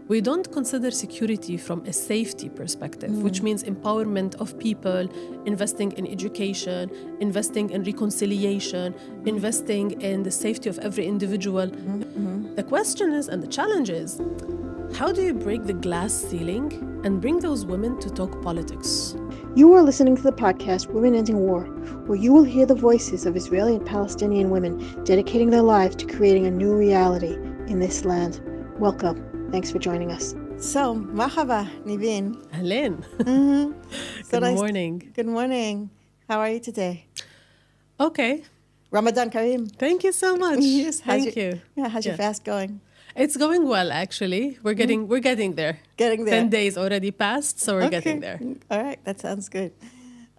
We don't consider security from a safety perspective, which means empowerment of people, investing in education, investing in reconciliation, investing in the safety of every individual. The question is, and the challenge is, how do you break the glass ceiling and bring those women to talk politics? You are listening to the podcast Women Ending War, where you will hear the voices of Israeli and Palestinian women dedicating their lives to creating a new reality in this land. Welcome. Thanks for joining us. So, marhaba, Nivine. Helene. So Good morning. Good morning. How are you today? Okay. Ramadan Kareem. Thank you so much. Yes, Thank you. Yeah, how's your fast going? It's going well, actually. We're getting there. Getting there. 10 days already passed, so we're getting there. All right, that sounds good.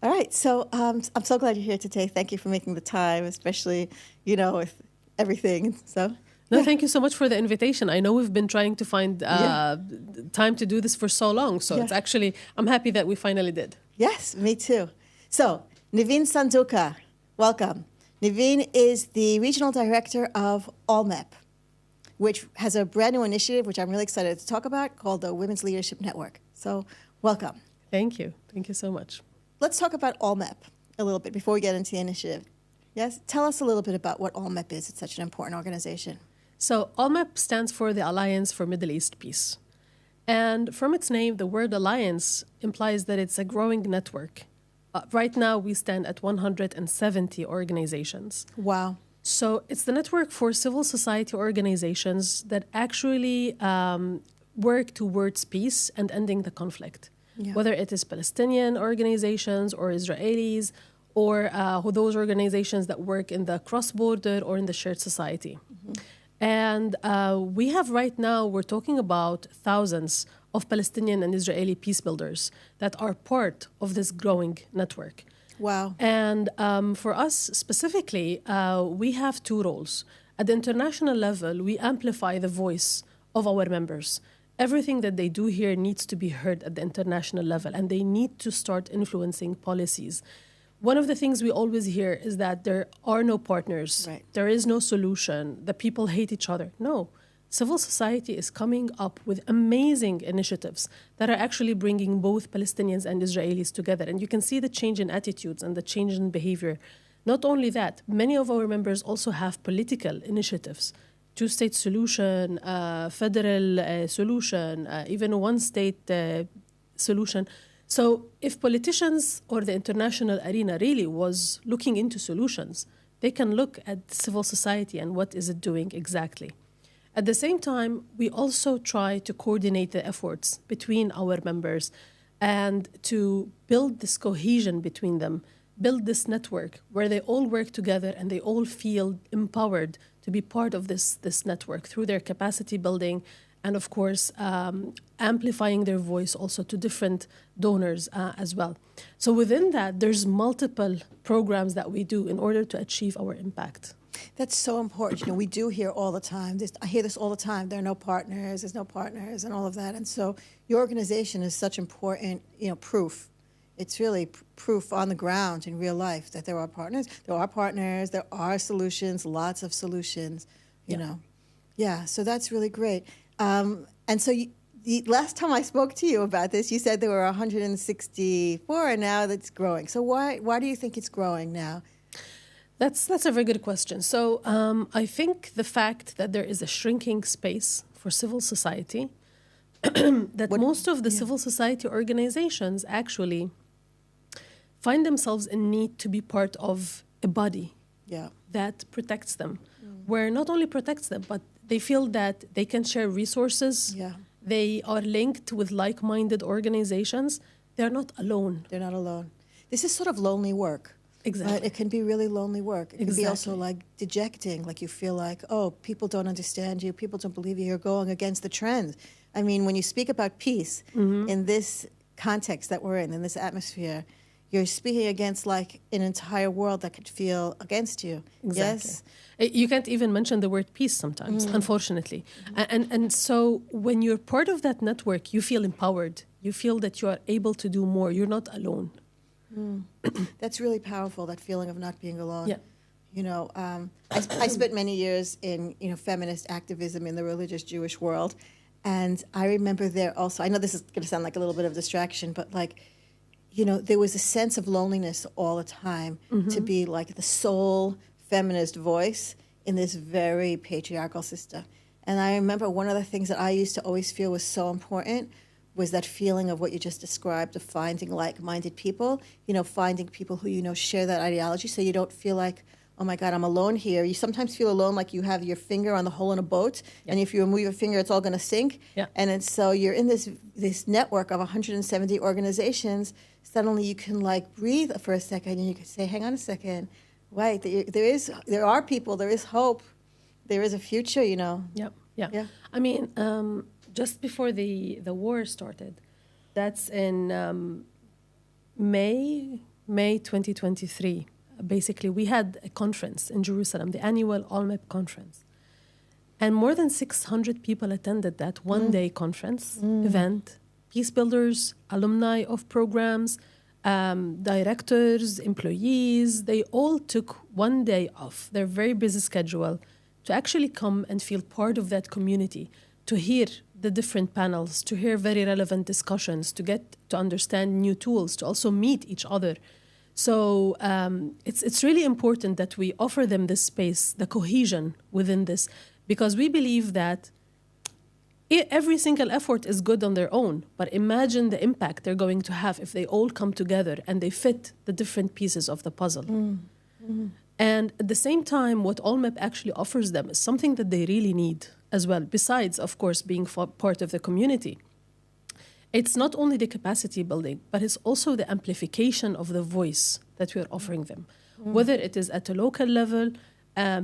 All right, so I'm so glad you're here today. Thank you for making the time, especially, with everything. So. No, thank you so much for the invitation. I know we've been trying to find time to do this for so long. So it's actually, I'm happy that we finally did. Yes, me too. So, Nivine Sandouka, welcome. Nivine is the Regional Director of ALLMEP, which has a brand new initiative, which I'm really excited to talk about, called the Women's Leadership Network. So, welcome. Thank you. Thank you so much. Let's talk about ALLMEP a little bit before we get into the initiative. Yes? Tell us a little bit about what ALLMEP is. It's such an important organization. So ALLMEP stands for the Alliance for Middle East Peace. And from its name, the word alliance implies that it's a growing network. Right now, we stand at 170 organizations. Wow. So it's the network for civil society organizations that actually work towards peace and ending the conflict. Yeah. Whether it is Palestinian organizations or Israelis or those organizations that work in the cross-border or in the shared society. Mm-hmm. And we have right now, we're talking about thousands of Palestinian and Israeli peace builders that are part of this growing network. Wow. And for us specifically, we have two roles. At the international level, we amplify the voice of our members. Everything that they do here needs to be heard at the international level, and they need to start influencing policies. One of the things we always hear is that there are no partners. Right. There is no solution. The people hate each other. No. Civil society is coming up with amazing initiatives that are actually bringing both Palestinians and Israelis together. And you can see the change in attitudes and the change in behavior. Not only that, many of our members also have political initiatives. Two-state solution, federal solution, even a one-state solution. So if politicians or the international arena really was looking into solutions, they can look at civil society and what is it doing exactly. At the same time, we also try to coordinate the efforts between our members and to build this cohesion between them, build this network where they all work together and they all feel empowered to be part of this network through their capacity building and, of course, amplifying their voice also to different donors as well. So within that, there's multiple programs that we do in order to achieve our impact. That's so important. We do hear all the time. I hear this all the time. There are no partners, there's no partners, and all of that. And so your organization is such important, proof. It's really proof on the ground in real life that there are partners. There are partners, there are solutions, lots of solutions, you know. Yeah, so that's really great. And so the last time I spoke to you about this, you said there were 164, and now that's growing. So why do you think it's growing now? That's a very good question. So I think the fact that there is a shrinking space for civil society, that most of the civil society organizations actually find themselves in need to be part of a body that protects them, where not only protects them, but they feel that they can share resources. Yeah. They are linked with like-minded organizations. They're not alone. They're not alone. This is sort of lonely work. Exactly. Right? It can be really lonely work. It can be also like dejecting, like you feel like, oh, people don't understand you, people don't believe you, you're going against the trend. I mean, when you speak about peace in this context that we're in this atmosphere, you're speaking against like an entire world that could feel against you. Exactly. Yes? You can't even mention the word peace sometimes, unfortunately. And so when you're part of that network, you feel empowered. You feel that you are able to do more. You're not alone. That's really powerful, that feeling of not being alone. Yeah. I spent many years in feminist activism in the religious Jewish world, And I remember there also, I know this is going to sound like a little bit of distraction, but like, you know, there was a sense of loneliness all the time to be like the sole feminist voice in this very patriarchal system. And I remember one of the things that I used to always feel was so important was that feeling of what you just described, of finding like-minded people, you know, finding people who, you know, share that ideology, so you don't feel like, oh my God, I'm alone here. You sometimes feel alone, like you have your finger on the hole in a boat, and if you remove your finger, it's all going to sink. And then so you're in this network of 170 organizations. Suddenly you can like breathe for a second, and you can say, hang on a second, wait, there are people, there is hope, there is a future, you know. Yeah. I mean, just before the war started, that's in May 2023. Basically, we had a conference in Jerusalem, the annual ALLMEP conference. And more than 600 people attended that one-day conference event. Peace builders, alumni of programs, directors, employees, they all took one day off their very busy schedule to actually come and feel part of that community, to hear the different panels, to hear very relevant discussions, to get to understand new tools, to also meet each other. So it's really important that we offer them this space, the cohesion within this, because we believe that every single effort is good on their own, but imagine the impact they're going to have if they all come together and they fit the different pieces of the puzzle. And at the same time, what ALLMEP actually offers them is something that they really need as well, besides, of course, being part of the community. It's not only the capacity building, but it's also the amplification of the voice that we're offering them. Whether it is at a local level,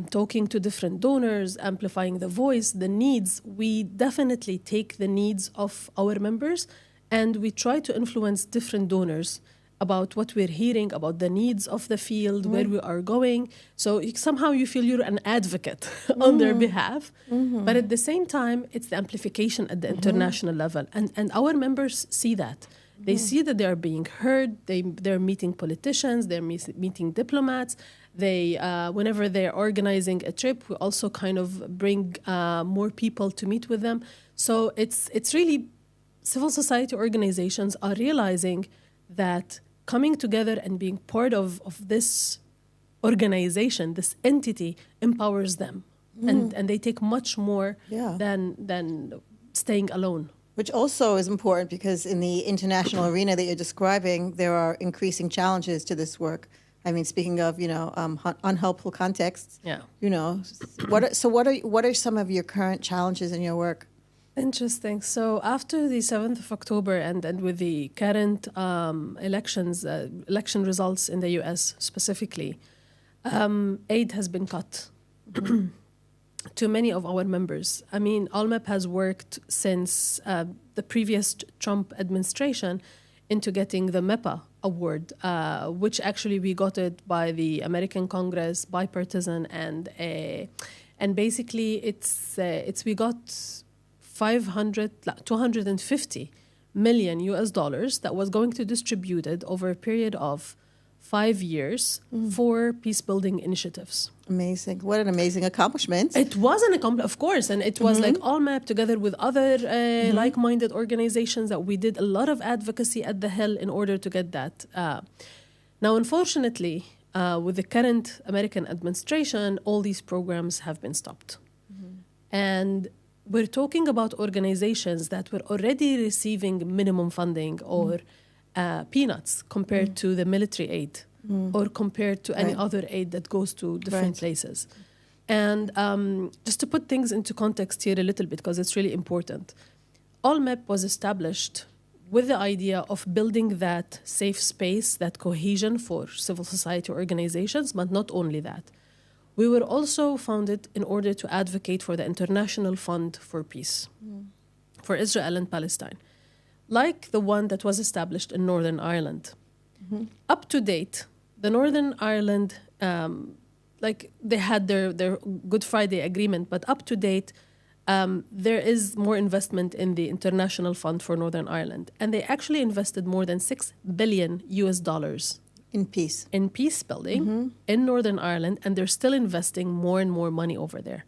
talking to different donors, amplifying the voice, the needs, we definitely take the needs of our members and we try to influence different donors about what we're hearing, about the needs of the field, where we are going. So somehow you feel you're an advocate on their behalf. But at the same time, it's the amplification at the international level. And our members see that. They see that they are being heard. They're meeting politicians. They're meeting diplomats. Whenever they're organizing a trip, we also kind of bring more people to meet with them. So it's really, civil society organizations are realizing that coming together and being part of this organization, this entity, empowers them. And they take much more than staying alone. Which also is important because in the international arena that you're describing, there are increasing challenges to this work. I mean, speaking of, you know, unhelpful contexts, you know, what are some of your current challenges in your work? Interesting. So after the 7th of October and with the current election results in the U.S. specifically, aid has been cut to many of our members. I mean, ALLMEP has worked since the previous Trump administration into getting the MEPA award, which actually we got it by the American Congress, bipartisan, and basically we got 250 million US dollars that was going to be distributed over a period of 5 years for peace building initiatives. Amazing. What an amazing accomplishment. It was an accomplishment, of course, and it was like ALLMEP together with other like-minded organizations that we did a lot of advocacy at the Hill in order to get that. Now, unfortunately, with the current American administration, all these programs have been stopped. And we're talking about organizations that were already receiving minimum funding or peanuts compared to the military aid or compared to any other aid that goes to different places. And just to put things into context here a little bit, because it's really important, ALLMEP was established with the idea of building that safe space, that cohesion for civil society organizations, but not only that. We were also founded in order to advocate for the International Fund for Peace for Israel and Palestine, like the one that was established in Northern Ireland. Up to date, the Northern Ireland, they had their Good Friday Agreement, but up to date, there is more investment in the International Fund for Northern Ireland. And they actually invested more than $6 billion US dollars in peace. In peace building in Northern Ireland, and they're still investing more and more money over there.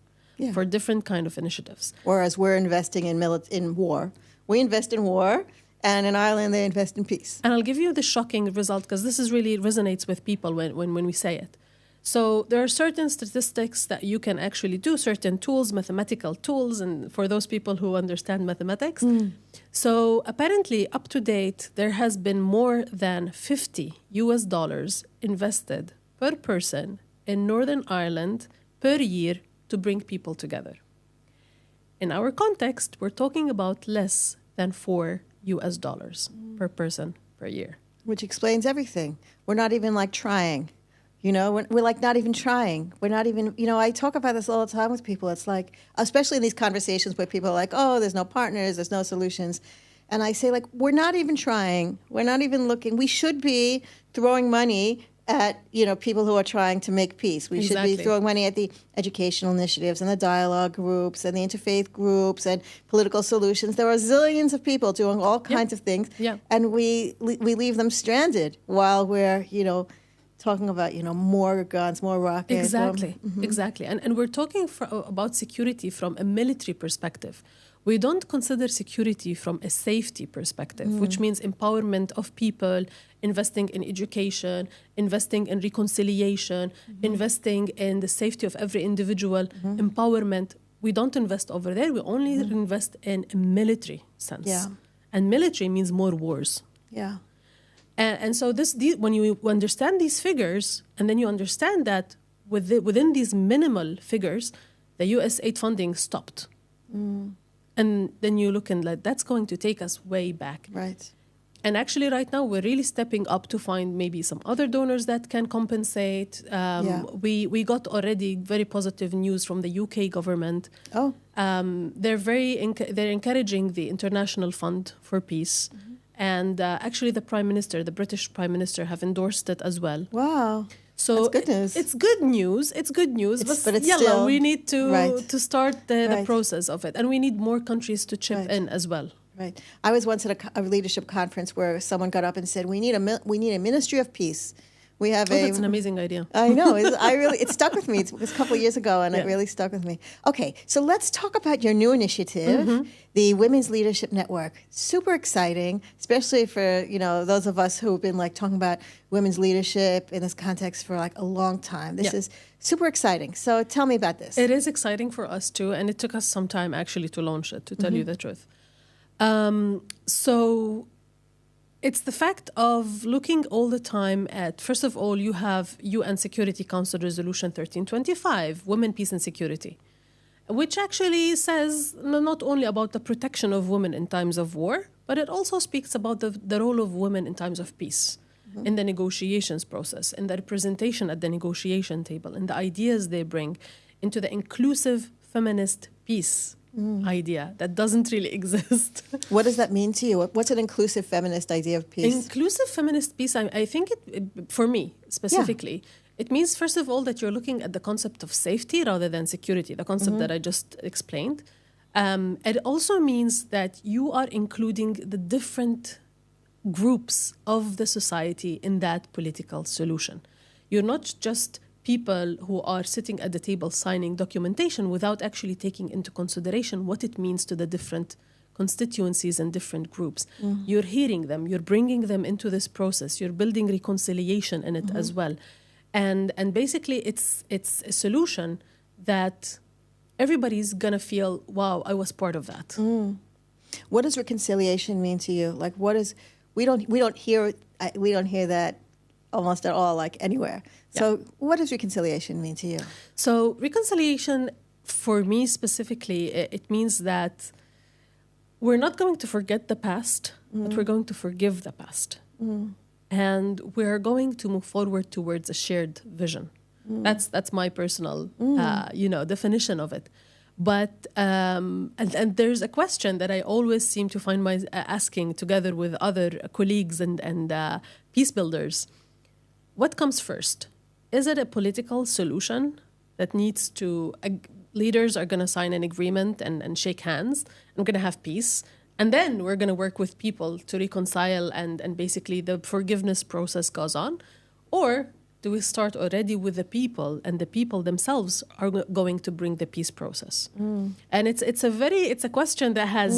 for different kind of initiatives. Whereas we're investing in war. We invest in war, and in Ireland they invest in peace. And I'll give you the shocking result, because this is really resonates with people when we say it. So there are certain statistics that you can actually do, certain tools, mathematical tools, and for those people who understand mathematics. So apparently, up to date, there has been more than $50 invested per person in Northern Ireland per year to bring people together. In our context, we're talking about less than $4 per person per year. Which explains everything. We're not even like trying. You know, we're like not even trying. We're not even, you know, I talk about this all the time with people. It's like, especially in these conversations where people are like, oh, there's no partners, there's no solutions. And I say, like, we're not even trying. We're not even looking. We should be throwing money at, you know, people who are trying to make peace. We should be throwing money at the educational initiatives and the dialogue groups and the interfaith groups and political solutions. There are zillions of people doing all kinds of things. And we leave them stranded while we're, you know, talking about, you know, more guns, more rockets. Exactly. And we're talking about security from a military perspective. We don't consider security from a safety perspective, which means empowerment of people, investing in education, investing in reconciliation, investing in the safety of every individual, empowerment. We don't invest over there. We only invest in a military sense. And military means more wars. And so when you understand these figures, and then you understand that within these minimal figures, the U.S. aid funding stopped. And then you look and like, that's going to take us way back. And actually right now, we're really stepping up to find maybe some other donors that can compensate. We got already very positive news from the UK government. They're encouraging the International Fund for Peace. And actually, the British Prime Minister, have endorsed it as well. Wow. So that's good news. It's good news. It's good news. But it's still, we need to start the process of it. And we need more countries to chip in as well. I was once at a leadership conference where someone got up and said, we need a Ministry of Peace. We have that's an amazing idea. I know. It stuck with me. It was a couple of years ago, and it really stuck with me. Okay, so let's talk about your new initiative, the Women's Leadership Network. Super exciting, especially for, you know, those of us who've been like talking about women's leadership in this context for like a long time. This is super exciting. So tell me about this. It is exciting for us too, and it took us some time actually to launch it, to tell you the truth. So it's the fact of looking all the time at, first of all, you have UN Security Council Resolution 1325, Women, Peace and Security, which actually says not only about the protection of women in times of war, but it also speaks about the role of women in times of peace, in the negotiations process, in the representation at the negotiation table, and the ideas they bring into the inclusive feminist peace idea that doesn't really exist. What does that mean to you? What's an inclusive feminist idea of peace? Inclusive feminist peace, I think for me specifically, it means, first of all, that you're looking at the concept of safety rather than security, the concept that I just explained. It also means that you are including the different groups of the society in that political solution. You're not just people who are sitting at the table signing documentation without actually taking into consideration what it means to the different constituencies and different groups. You're hearing them, you're bringing them into this process, you're building reconciliation in it as well. And basically it's a solution that everybo's gonna feel, wow, I was part of that. What does reconciliation mean to you? Like, we don't hear that almost at all, like anywhere. So what does reconciliation mean to you? So reconciliation, for me specifically, it means that we're not going to forget the past, but we're going to forgive the past. And we're going to move forward towards a shared vision. That's my personal, definition of it. But and there's a question that I always seem to find asking together with other colleagues and peace builders. What comes first? Is it a political solution that needs to, leaders are going to sign an agreement and shake hands, and we're going to have peace, and then we're going to work with people to reconcile and basically the forgiveness process goes on? Or do we start already with the people, and the people themselves are going to bring the peace process? And it's a question that has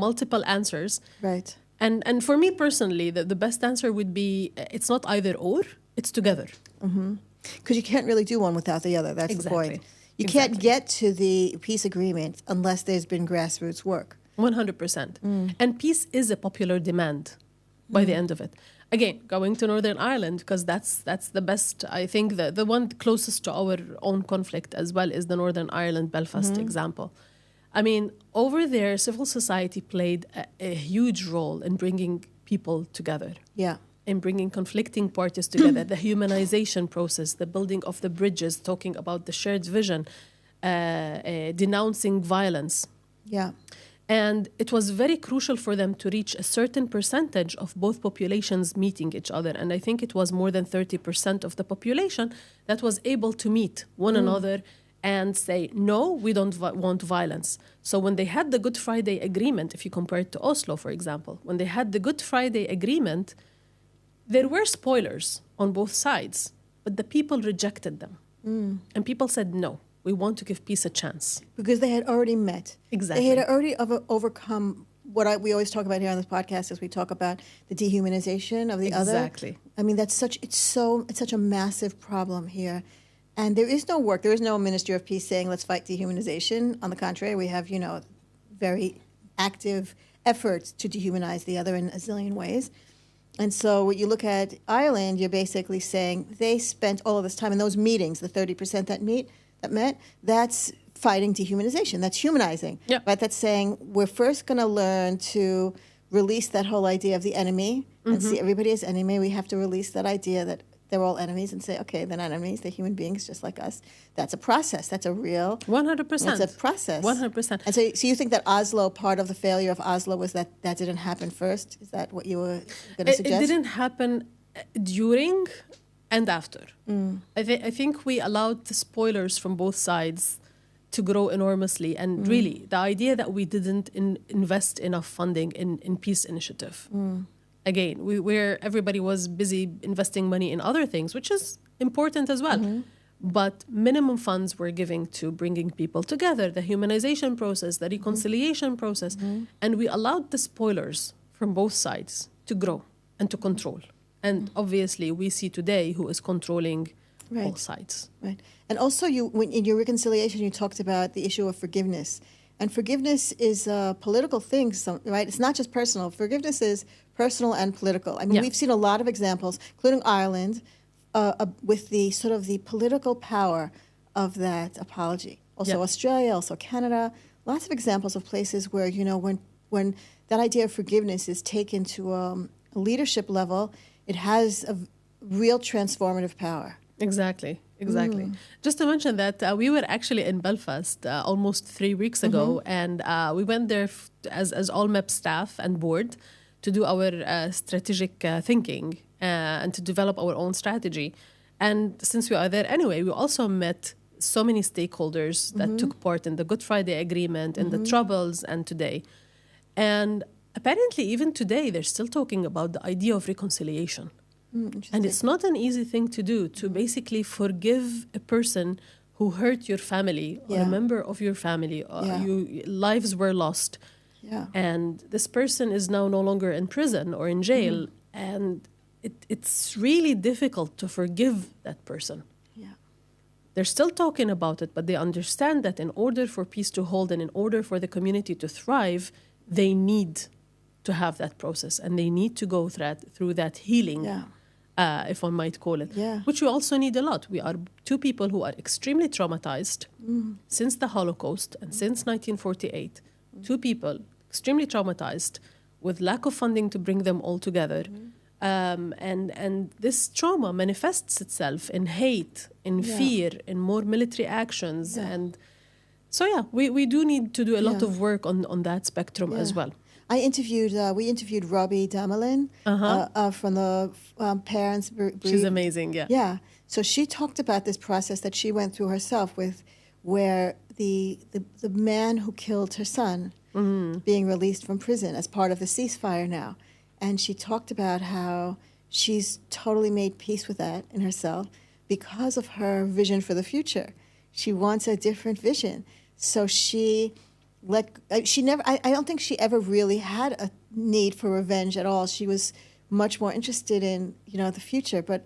multiple answers. Right. And for me personally, the best answer would be it's not either or, it's together. Because you can't really do one without the other. That's the point. You can't get to the peace agreement unless there's been grassroots work. 100%. And peace is a popular demand by the end of it. Again, going to Northern Ireland, because that's the best, I think, the one closest to our own conflict as well is the Northern Ireland Belfast example. I mean, over there, civil society played a huge role in bringing people together. Yeah. In bringing conflicting parties together, the humanization process, the building of the bridges, talking about the shared vision, denouncing violence. Yeah. And it was very crucial for them to reach a certain percentage of both populations meeting each other. And I think it was more than 30% of the population that was able to meet one another and say, no, we don't want violence. So when they had the Good Friday Agreement, if you compare it to Oslo, for example, when they had the Good Friday Agreement, there were spoilers on both sides, but the people rejected them. And people said, no, we want to give peace a chance. Because they had already met. Exactly. They had already overcome what we always talk about here on this podcast is we talk about the dehumanization of the other. Exactly. I mean, it's such a massive problem here. And there is no work. There is no Ministry of Peace saying, let's fight dehumanization. On the contrary, we have, very active efforts to dehumanize the other in a zillion ways. And so when you look at Ireland, you're basically saying they spent all of this time in those meetings, the 30% that met, that's fighting dehumanization. That's humanizing. Yep. Right? That's saying we're first going to learn to release that whole idea of the enemy and see everybody as enemy. We have to release that idea that they're all enemies and say, okay, they're not enemies. They're human beings just like us. That's a process. That's a real... 100%. That's a process. 100%. And so you think that Oslo, part of the failure of Oslo was that didn't happen first? Is that what you were going to suggest? It didn't happen during and after. I think we allowed the spoilers from both sides to grow enormously. And really, the idea that we didn't invest enough funding in peace initiative. Again, where everybody was busy investing money in other things, which is important as well. But minimum funds were given to bringing people together, the humanization process, the reconciliation process. And we allowed the spoilers from both sides to grow and to control. And obviously, we see today who is controlling all sides. Right. And also, in your reconciliation, you talked about the issue of forgiveness. And forgiveness is a political thing, right? It's not just personal. Forgiveness is personal and political. I mean, we've seen a lot of examples, including Ireland, with the sort of the political power of that apology. Also Australia, also Canada. Lots of examples of places where, when that idea of forgiveness is taken to a leadership level, it has a real transformative power. Exactly. Just to mention that we were actually in Belfast almost 3 weeks ago, and we went there as ALLMEP staff and board to do our strategic thinking and to develop our own strategy. And since we are there anyway, we also met so many stakeholders that took part in the Good Friday Agreement and the Troubles and today. And apparently even today, they're still talking about the idea of reconciliation. And it's not an easy thing to do, to basically forgive a person who hurt your family or a member of your family, or lives were lost. And this person is now no longer in prison or in jail. And it's really difficult to forgive that person. They're still talking about it, but they understand that in order for peace to hold and in order for the community to thrive, they need to have that process and they need to go through that healing. If one might call it, which we also need a lot. We are two people who are extremely traumatized since the Holocaust and since 1948. Two people extremely traumatized with lack of funding to bring them all together. And this trauma manifests itself in hate, in fear, in more military actions. And so, we do need to do a lot of work on that spectrum as well. We interviewed Robbie Damelin from the Parents Bereaved. She's amazing, Yeah. So she talked about this process that she went through herself where the man who killed her son being released from prison as part of the ceasefire now. And she talked about how she's totally made peace with that in herself because of her vision for the future. She wants a different vision. So she never, I don't think she ever really had a need for revenge at all. She was much more interested in, the future. But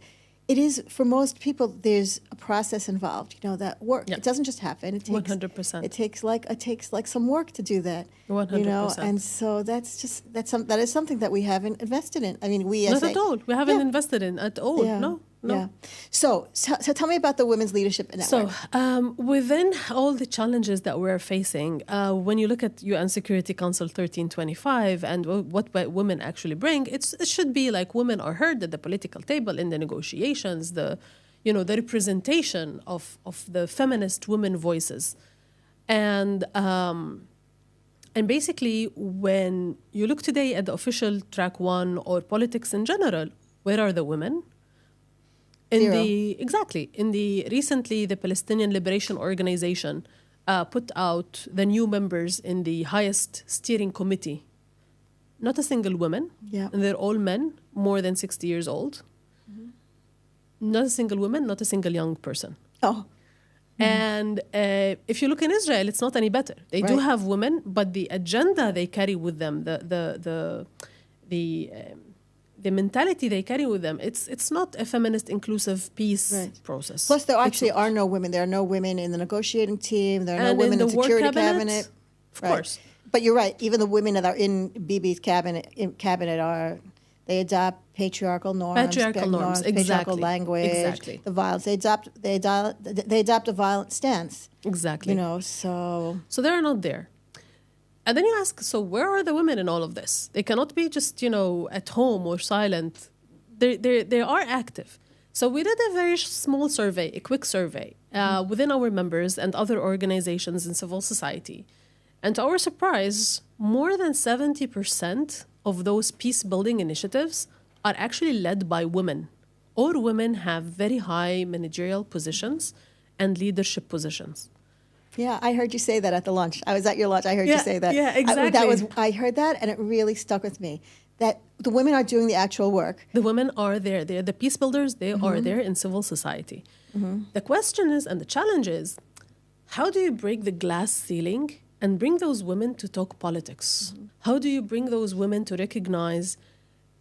it is, for most people, there's a process involved, that work. Yeah. It doesn't just happen. It takes 100%. It takes like some work to do that. 100%. And so that is something that we haven't invested in. I mean, not at all. We haven't invested in at all. Yeah. No. Yeah. So tell me about the Women's Leadership Network. So within all the challenges that we're facing, when you look at UN Security Council 1325 and what women actually bring, it should be like women are heard at the political table in the negotiations, the representation of the feminist women voices. And basically, when you look today at the official track 1 or politics in general, where are the women? Recently, the Palestinian Liberation Organization put out the new members in the highest steering committee. Not a single woman. Yeah. And they're all men, more than 60 years old. Mm-hmm. Not a single woman, not a single young person. Oh. Mm-hmm. And if you look in Israel, it's not any better. They do have women, but the agenda they carry with them, the mentality they carry with them, it's not a feminist inclusive peace process. Plus, there actually are no women. There are no women in the negotiating team. There are no women in the security cabinet. Of course. But you're right. Even the women that are in Bibi's cabinet they adopt patriarchal norms, exactly. patriarchal language, exactly. the violence. They adopt a violent stance. Exactly. So they're not there. And then you ask, so where are the women in all of this? They cannot be just, at home or silent. They are active. So we did a very small survey, a quick survey, within our members and other organizations in civil society. And to our surprise, more than 70% of those peace-building initiatives are actually led by women. Or women have very high managerial positions and leadership positions. Yeah, I heard you say that at the lunch. I was at your lunch. I heard you say that. Yeah, exactly. I heard that, and it really stuck with me. That the women are doing the actual work. The women are there. They're the peace builders. They are there in civil society. Mm-hmm. The question is, and the challenge is, how do you break the glass ceiling and bring those women to talk politics? Mm-hmm. How do you bring those women to recognize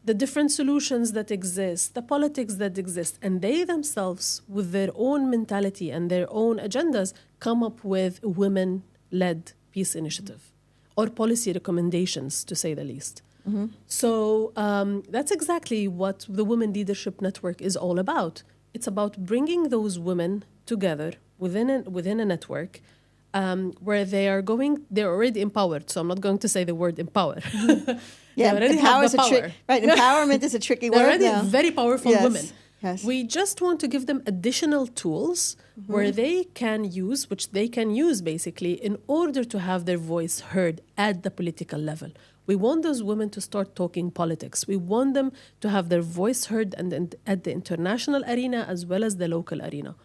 the different solutions that exist, the politics that exist, and they themselves, with their own mentality and their own agendas, come up with a women-led peace initiative or policy recommendations, to say the least. Mm-hmm. So that's exactly what the Women Leadership Network is all about. It's about bringing those women together within a network where they're already empowered. So I'm not going to say the word empower. Yeah, empowerment is a tricky word. They're already very powerful women. Yes. We just want to give them additional tools where they can use, which they can use basically in order to have their voice heard at the political level. We want those women to start talking politics. We want them to have their voice heard and at the international arena as well as the local arena.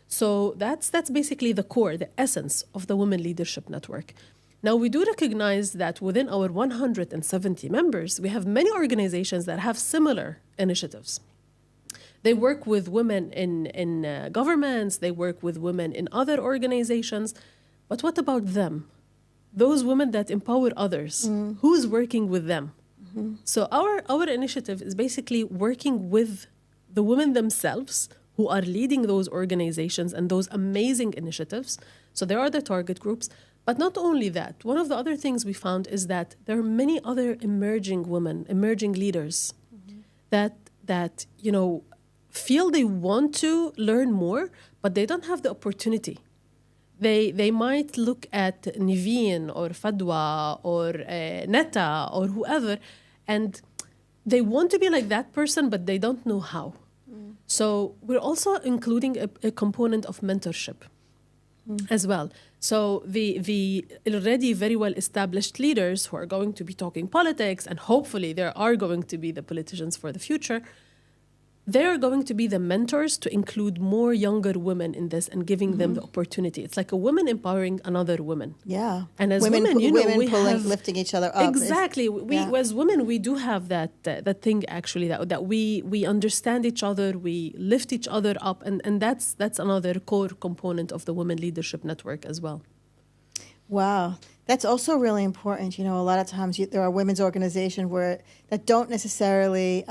So that's basically the core, the essence of the Women Leadership Network. Now, we do recognize that within our 170 members, we have many organizations that have similar initiatives. They work with women in governments, they work with women in other organizations, but what about them? Those women that empower others, who's working with them? Mm-hmm. So our initiative is basically working with the women themselves who are leading those organizations and those amazing initiatives. So there are the target groups. But not only that, one of the other things we found is that there are many other emerging women, emerging leaders that feel they want to learn more, but they don't have the opportunity. They might look at Nivine or Fadwa or Netta or whoever, and they want to be like that person, but they don't know how. So we're also including a component of mentorship as well. So the already very well established leaders who are going to be talking politics, and hopefully there are going to be the politicians for the future, they're going to be the mentors to include more younger women in this and giving them the opportunity. It's like a woman empowering another woman. Yeah. And as women, women, women we pulling, have, lifting each other up. Exactly. As women, we do have that thing actually that we understand each other, we lift each other up, and that's another core component of the Women Leadership Network as well. Wow. That's also really important. You know, a lot of times there are women's organizations that don't necessarily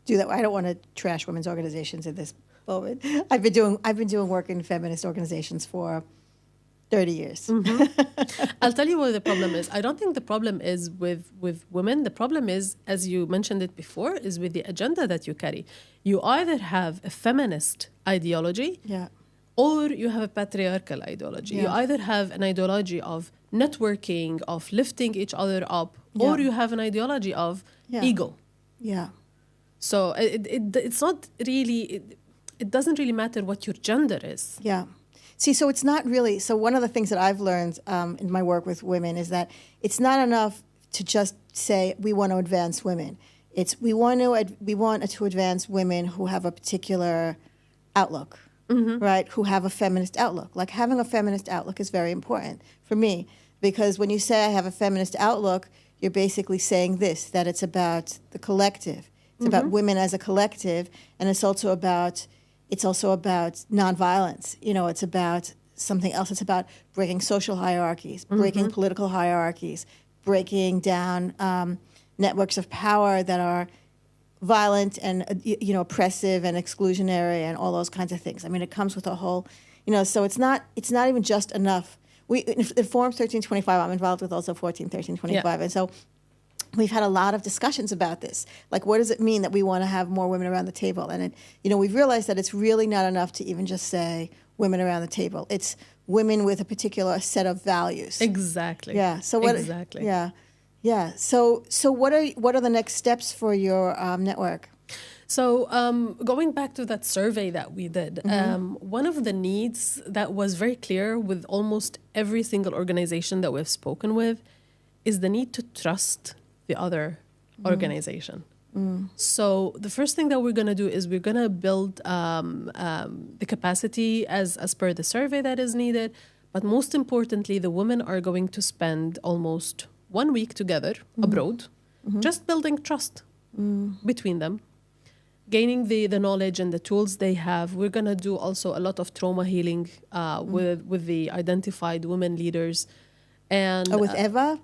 do that. I don't want to trash women's organizations in this moment. I've been doing work in feminist organizations for 30 years. Mm-hmm. I'll tell you what the problem is. I don't think the problem is with women. The problem is, as you mentioned it before, is with the agenda that you carry. You either have a feminist ideology, or you have a patriarchal ideology. You either have an ideology of networking, of lifting each other up, or you have an ideology of ego. Yeah. So it's not really, it doesn't really matter what your gender is. Yeah. See, so it's not really, so one of the things that I've learned in my work with women is that it's not enough to just say we want to advance women. It's we want to advance women who have a particular outlook. Right, who have a feminist outlook. Like having a feminist outlook is very important for me, because when you say I have a feminist outlook, you're basically saying that it's about the collective. It's about women as a collective, and it's also about nonviolence. You know, it's about something else. It's about breaking social hierarchies, breaking political hierarchies, breaking down networks of power that are violent and oppressive and exclusionary and all those kinds of things. I mean, it comes with a whole, so it's not even just enough. In Forum 1325, I'm involved with also 1325, and so we've had a lot of discussions about this. Like, what does it mean that we want to have more women around the table? And we've realized that it's really not enough to even just say women around the table. It's women with a particular set of values. Exactly. Yeah. So what? Exactly. Yeah. Yeah. So what are the next steps for your network? So going back to that survey that we did, one of the needs that was very clear with almost every single organization that we've spoken with is the need to trust the other organization. So the first thing that we're going to do is we're going to build the capacity as per the survey that is needed. But most importantly, the women are going to spend almost 1 week together abroad, just building trust between them, gaining the knowledge and the tools they have. We're going to do also a lot of trauma healing with the identified women leaders. And with Eva?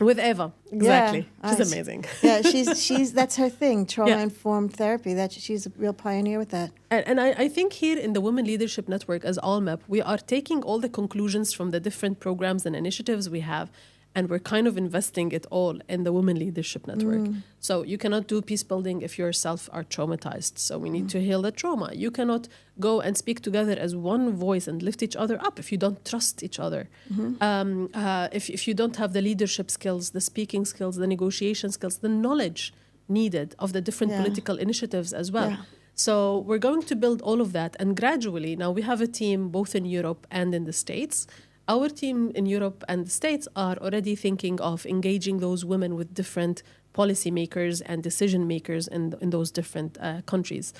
With Eva, exactly. Yeah, she's amazing. Yeah, she's that's her thing, trauma-informed therapy. She's a real pioneer with that. And I think here in the Women Leadership Network as ALLMEP, we are taking all the conclusions from the different programs and initiatives we have, and we're kind of investing it all in the Women Leadership Network. So you cannot do peace building if you yourself are traumatized. So we need to heal the trauma. You cannot go and speak together as one voice and lift each other up if you don't trust each other. If you don't have the leadership skills, the speaking skills, the negotiation skills, the knowledge needed of the different political initiatives as well. So we're going to build all of that. And gradually, now we have a team both in Europe and in the States. Our team in Europe and the States are already thinking of engaging those women with different policymakers and decision makers in those different countries.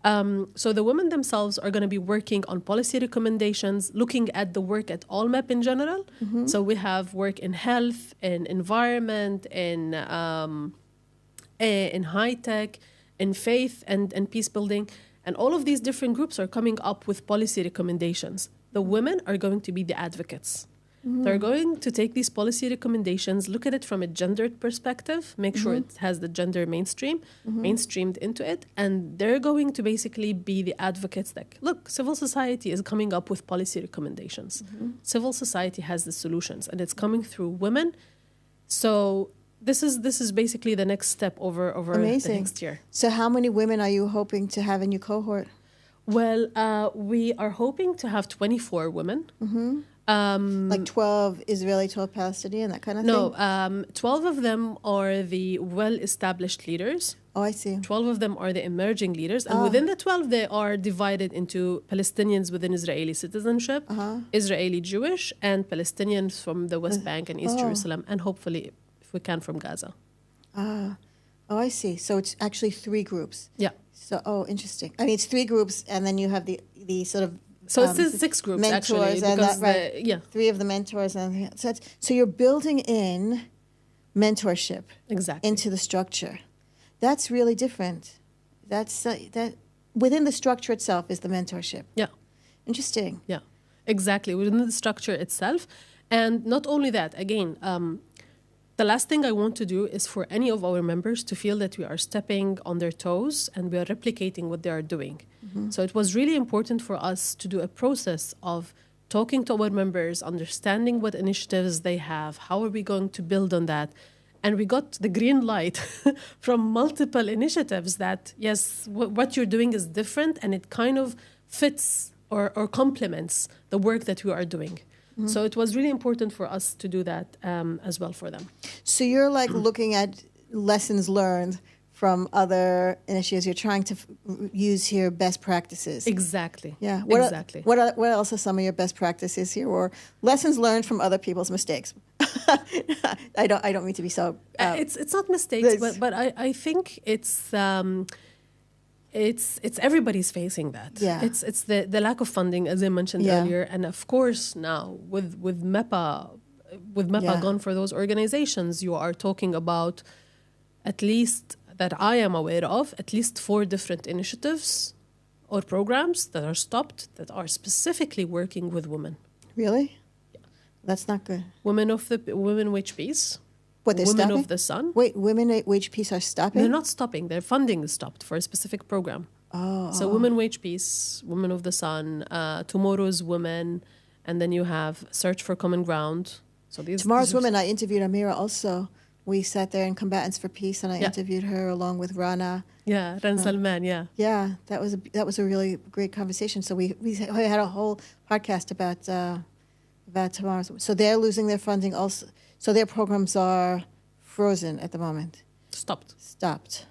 So the women themselves are going to be working on policy recommendations, looking at the work at ALLMEP in general. So we have work in health, in environment, in high tech, in faith and peace building. And all of these different groups are coming up with policy recommendations. The women are going to be the advocates. They're going to take these policy recommendations, look at it from a gendered perspective, make sure it has the gender mainstreamed into it, and they're going to basically be the advocates that, look, civil society is coming up with policy recommendations. Civil society has the solutions, and it's coming through women. So this is basically the next step over the next year. So how many women are you hoping to have in your cohort? Well, we are hoping to have 24 women. Like 12 Israeli, 12 Palestinian, that kind of thing? No, 12 of them are the well-established leaders. Oh, I see. 12 of them are the emerging leaders. And within the 12, they are divided into Palestinians within Israeli citizenship, Israeli Jewish, and Palestinians from the West Bank and East Jerusalem, and hopefully, if we can, from Gaza. Oh, I see. So it's actually 3 groups. Yeah. So, oh, interesting. I mean, it's 3 groups, and then you have the sort of So it's 6 groups actually, mentors and because right. yeah, 3 of the mentors, and so you're building in mentorship exactly. into the structure. That's really different. That's that within the structure itself is the mentorship. Yeah. Interesting. Yeah, exactly, within the structure itself. And not only that, again, the last thing I want to do is for any of our members to feel that we are stepping on their toes and we are replicating what they are doing. Mm-hmm. So it was really important for us to do a process of talking to our members, understanding what initiatives they have, how are we going to build on that. And we got the green light from multiple initiatives that, yes, what you're doing is different and it kind of fits or complements the work that we are doing. Mm-hmm. So it was really important for us to do that as well for them. So you're like looking at lessons learned from other initiatives. You're trying to use here best practices. Exactly. Yeah. Exactly. What else are some of your best practices here, or lessons learned from other people's mistakes? I don't mean to be so. It's not mistakes, but I think it's everybody's facing that. Yeah. It's the lack of funding, as I mentioned earlier, and of course now with MEPA gone for those organizations, you are talking about, at least that I am aware of, at least 4 different initiatives or programs that are stopped that are specifically working with women. Really? Yeah. That's not good. Women Wage Peace. What, they're Women stopping? of the Sun. Wait, Women Wage Peace are stopping? They're not stopping. Their funding is stopped for a specific program. Oh. So Women Wage Peace, Women of the Sun, Tomorrow's Women, and then you have Search for Common Ground. So Tomorrow's Women, I interviewed Amira also. We sat there in Combatants for Peace, and I interviewed her along with Rana. Yeah, Ran Salman, yeah. Yeah, that was a really great conversation. So we had a whole podcast about Tomorrow's. So they're losing their funding also. So their programs are frozen at the moment. Stopped.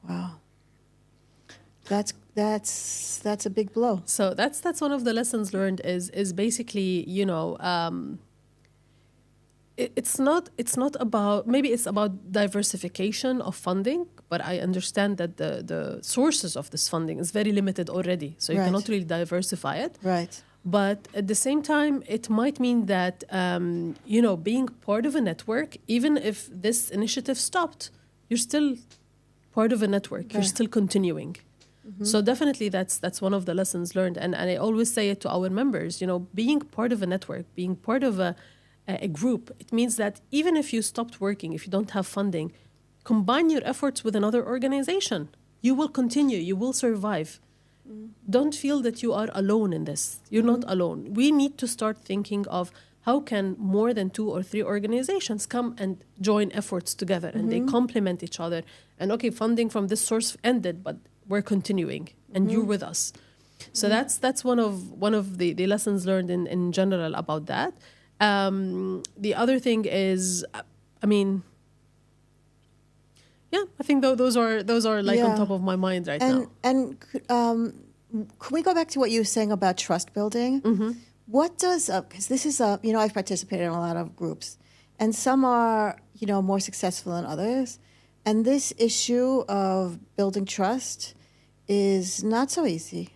Wow. That's a big blow. So that's one of the lessons learned is basically, it's not about, maybe it's about diversification of funding, but I understand that the sources of this funding is very limited already. So you cannot really diversify it. Right. But at the same time, it might mean that, being part of a network, even if this initiative stopped, you're still part of a network. You're still continuing. Mm-hmm. So definitely that's one of the lessons learned. And I always say it to our members, being part of a network, being part of a group, it means that even if you stopped working, if you don't have funding, combine your efforts with another organization. You will continue. You will survive. Don't feel that you are alone in this. You're not alone. We need to start thinking of how can more than 2 or 3 organizations come and join efforts together, and they complement each other. And okay, funding from this source ended, but we're continuing, and you're with us. So that's one of the lessons learned in general about that. The other thing is, I think those are like on top of my mind right now. And can we go back to what you were saying about trust building? Mm-hmm. What does, because this is I've participated in a lot of groups, and some are, more successful than others. And this issue of building trust is not so easy.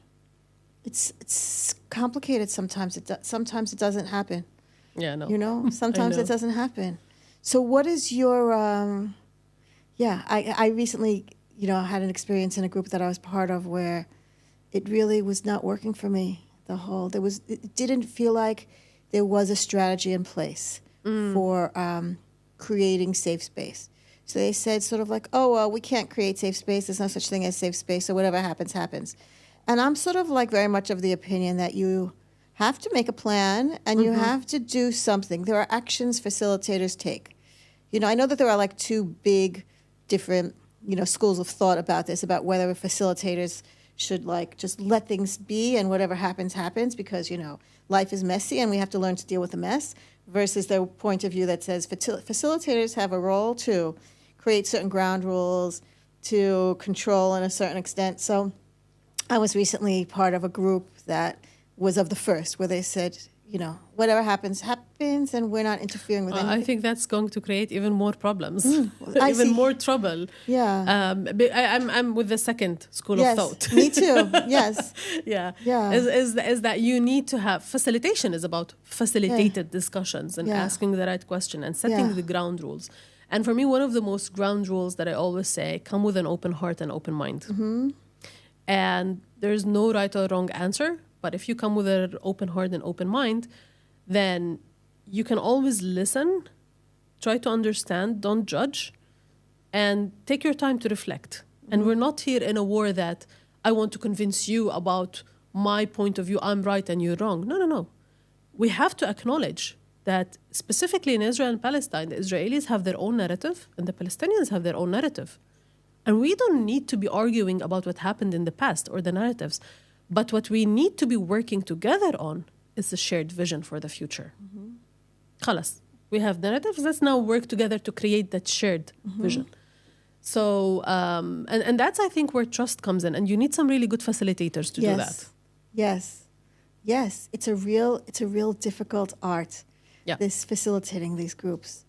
It's complicated sometimes. Sometimes it doesn't happen. Yeah, no. Sometimes it doesn't happen. So what is your, I recently, had an experience in a group that I was part of where it really was not working for me. It didn't feel like there was a strategy in place for creating safe space. So they said sort of like, oh, well, we can't create safe space. There's no such thing as safe space. So whatever happens, happens. And I'm sort of like very much of the opinion that you have to make a plan and you have to do something. There are actions facilitators take. I know that there are like 2 big different, schools of thought about this, about whether facilitators should like just let things be and whatever happens, happens, because, life is messy and we have to learn to deal with the mess, versus the point of view that says facilitators have a role to create certain ground rules, to control in a certain extent. So I was recently part of a group that was of the first, where they said, whatever happens, and we're not interfering with anything. I think that's going to create even more problems, I even see. more trouble. Yeah. I'm with the second school Yes, of thought. me too. Yes. Yeah. Yeah. Is that you need to have facilitation is about facilitated discussions and Yeah. asking the right question and setting Yeah. the ground rules. And for me, one of the most ground rules that I always say, come with an open heart and open mind. And there's no right or wrong answer. But if you come with an open heart and open mind, then you can always listen, try to understand, don't judge, and take your time to reflect. And we're not here in a war that I want to convince you about my point of view, I'm right and you're wrong. No. We have to acknowledge that specifically in Israel and Palestine, the Israelis have their own narrative and the Palestinians have their own narrative. And we don't need to be arguing about what happened in the past or the narratives. But what we need to be working together on is a shared vision for the future. Khalas, we have narratives. Let's now work together to create that shared vision. So, and that's, I think, where trust comes in. And you need some really good facilitators to do that. Yes. It's a real difficult art. Yeah. This facilitating these groups.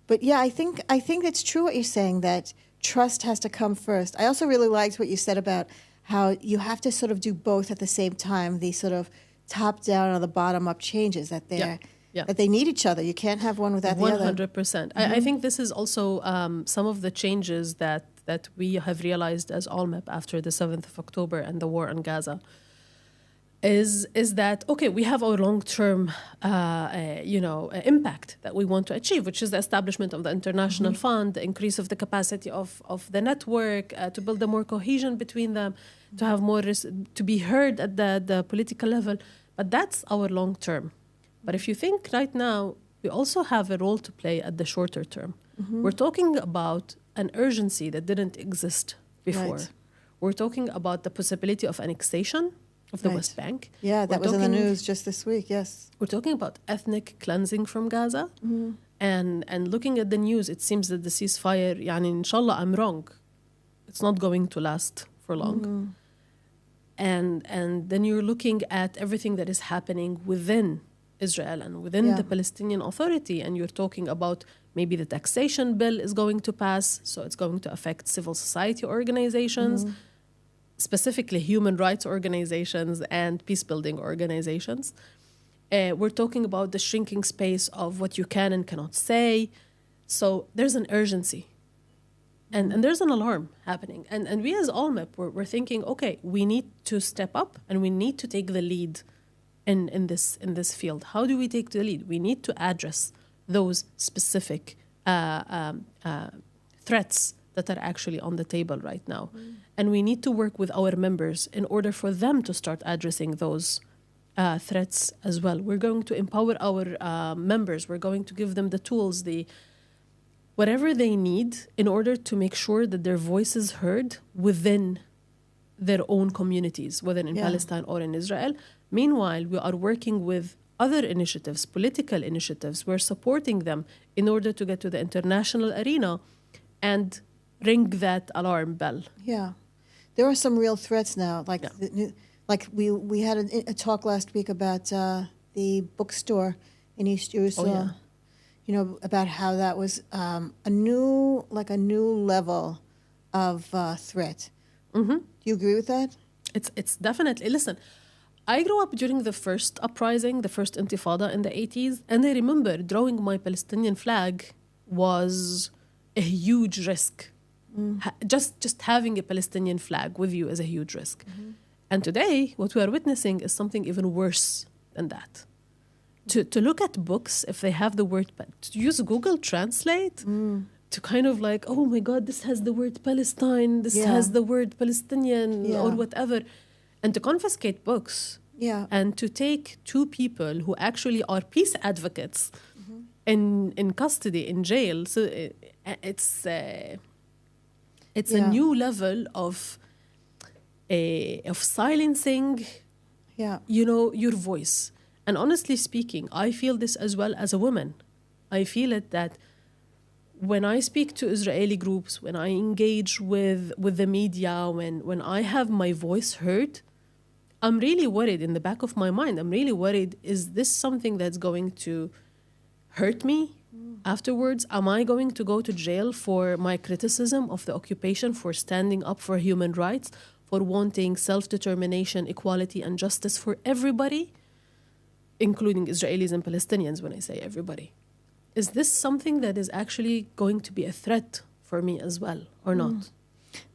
But yeah, I think it's true what you're saying, that trust has to come first. I also really liked what you said about how you have to sort of do both at the same time, the sort of top-down or the bottom-up changes, that that they need each other. You can't have one without the other. 100%. I think this is also some of the changes that we have realized as ALLMEP after the 7th of October and the war on Gaza. Is that, okay, we have our long-term, impact that we want to achieve, which is the establishment of the international fund, the increase of the capacity of the network, to build a more cohesion between them, to have more, to be heard at the political level. But that's our long-term. But if you think right now, we also have a role to play at the shorter term. We're talking about an urgency that didn't exist before. Right. We're talking about the possibility of annexation of the West Bank. Yeah, that was in the news just this week, yes. We're talking about ethnic cleansing from Gaza. And looking at the news, it seems that the ceasefire, inshallah, I'm wrong. It's not going to last for long. And then you're looking at everything that is happening within Israel and within the Palestinian Authority, and you're talking about maybe the taxation bill is going to pass, so it's going to affect civil society organizations, specifically human rights organizations and peace-building organizations. We're talking about the shrinking space of what you can and cannot say. So there's an urgency. And there's an alarm happening. And we as ALLMEP, we're thinking, okay, we need to step up and we need to take the lead in this field. How do we take the lead? We need to address those specific threats that are actually on the table right now. And we need to work with our members in order for them to start addressing those threats as well. We're going to empower our members. We're going to give them the tools, whatever they need in order to make sure that their voice is heard within their own communities, whether in Palestine or in Israel. Meanwhile, we are working with other initiatives, political initiatives. We're supporting them in order to get to the international arena and ring that alarm bell. Yeah. There are some real threats now. Like we had a talk last week about the bookstore in East Jerusalem. About how that was a new level of threat. Do you agree with that? It's definitely, listen, I grew up during the first uprising, the first intifada in the 80s, and I remember drawing my Palestinian flag was a huge risk. Just having a Palestinian flag with you is a huge risk. And today, what we are witnessing is something even worse than that. To look at books, if they have the word, to use Google Translate, to kind of like, oh my God, this has the word Palestine, this has the word Palestinian or whatever, and to confiscate books, and to take two people who actually are peace advocates in custody, in jail. So it's a new level of silencing, your voice. And honestly speaking, I feel this as well as a woman. I feel it that when I speak to Israeli groups, when I engage with the media, when I have my voice heard, I'm really worried in the back of my mind. I'm really worried, is this something that's going to hurt me afterwards? Am I going to go to jail for my criticism of the occupation, for standing up for human rights, for wanting self-determination, equality, and justice for everybody, including Israelis and Palestinians when I say everybody? Is this something that is actually going to be a threat for me as well, or not?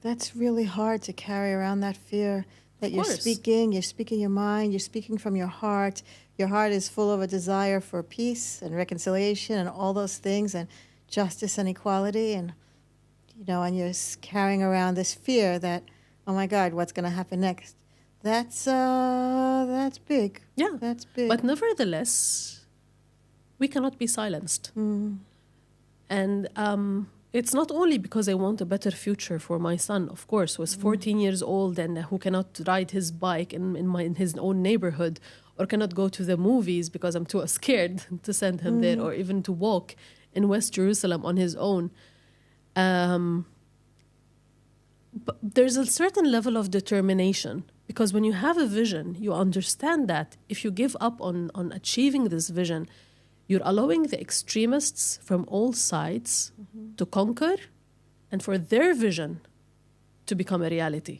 That's really hard to carry around, that fear that you're speaking your mind, you're speaking from your heart. Your heart is full of a desire for peace and reconciliation and all those things, and justice and equality, and and you're carrying around this fear that, oh my God, what's going to happen next? That's big. Yeah, that's big. But nevertheless, we cannot be silenced. And it's not only because I want a better future for my son, of course, who is 14 years old and who cannot ride his bike in his own neighborhood, or cannot go to the movies because I'm too scared to send him there, or even to walk in West Jerusalem on his own. But there's a certain level of determination, because when you have a vision, you understand that if you give up on achieving this vision, you're allowing the extremists from all sides to conquer and for their vision to become a reality.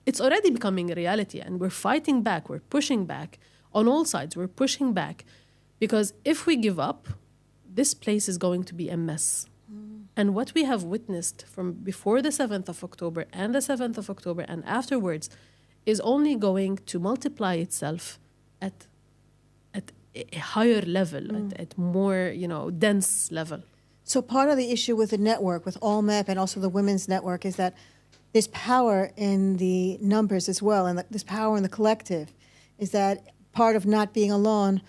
It's already becoming a reality, and we're fighting back, we're pushing back on all sides, we're pushing back, because if we give up, this place is going to be a mess. And what we have witnessed from before the 7th of October and the 7th of October and afterwards is only going to multiply itself at a higher level, at more, dense level. So part of the issue with the network, with ALLMEP and also the Women's Network, is that there's power in the numbers as well, and there's power in the collective. Is that part of not being alone?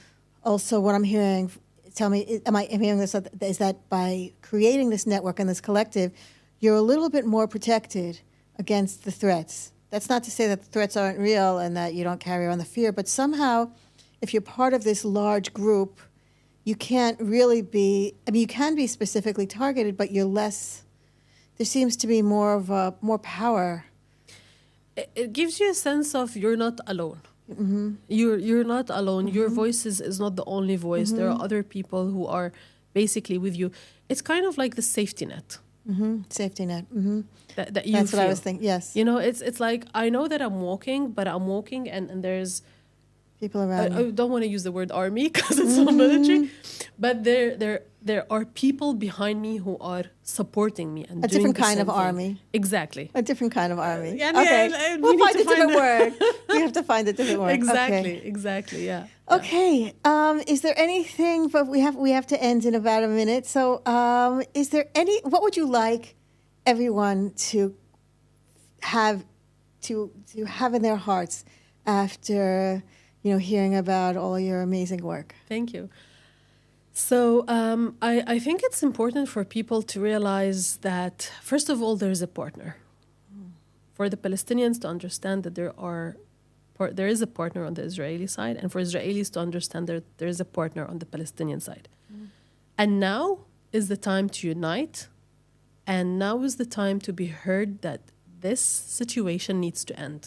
Also, what I'm hearing, tell me, am I hearing this, is that by creating this network and this collective, you're a little bit more protected against the threats. That's not to say that the threats aren't real and that you don't carry on the fear, but somehow, if you're part of this large group, you can't really be, you can be specifically targeted, but you're less, there seems to be more power. It gives you a sense of you're not alone. You're not alone. Your voice is not the only voice. There are other people who are basically with you. It's kind of like the safety net. Safety net. That you That's feel. What I was thinking, yes. It's like, I know that I'm walking, but I'm walking and there's people around I don't want to use the word army because it's so military, but there are people behind me who are supporting me and a doing different the kind same of thing. army. Exactly. A different kind of army. Okay. We'll find a different word. We have to find a different word. Exactly, yeah. Okay. Is there anything, but we have to end in about a minute. So is there what would you like everyone to have in their hearts after hearing about all your amazing work? Thank you. So I think it's important for people to realize that, first of all, there's a partner. For the Palestinians to understand that there is a partner on the Israeli side, and for Israelis to understand that there is a partner on the Palestinian side. And now is the time to unite, and now is the time to be heard that this situation needs to end.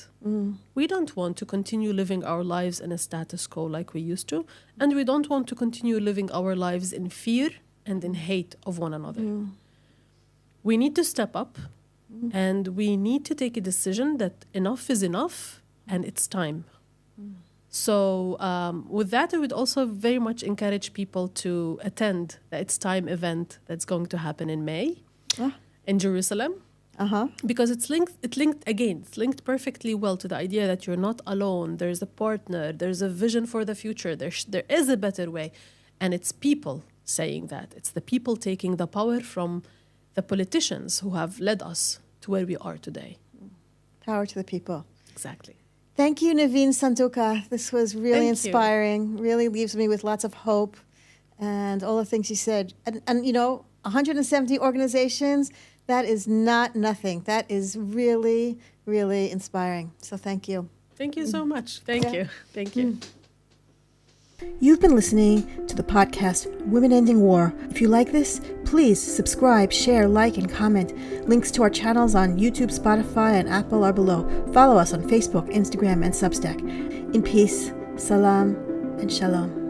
We don't want to continue living our lives in a status quo like we used to, and we don't want to continue living our lives in fear and in hate of one another. We need to step up, and we need to take a decision that enough is enough, and it's time. So with that, I would also very much encourage people to attend the It's Time event that's going to happen in May in Jerusalem. Because it's linked perfectly well to the idea that you're not alone. There's a partner. There's a vision for the future. There is a better way, and it's people saying that. It's the people taking the power from the politicians who have led us to where we are today. Power to the people. Exactly. Thank you, Nivine Sandouka. This was really inspiring. Really leaves me with lots of hope, and all the things you said. And 170 organizations. That is not nothing. That is really, really inspiring. So thank you. Thank you so much. Thank you. You've been listening to the podcast Women Ending War. If you like this, please subscribe, share, like, and comment. Links to our channels on YouTube, Spotify, and Apple are below. Follow us on Facebook, Instagram, and Substack. In peace, salam, and shalom.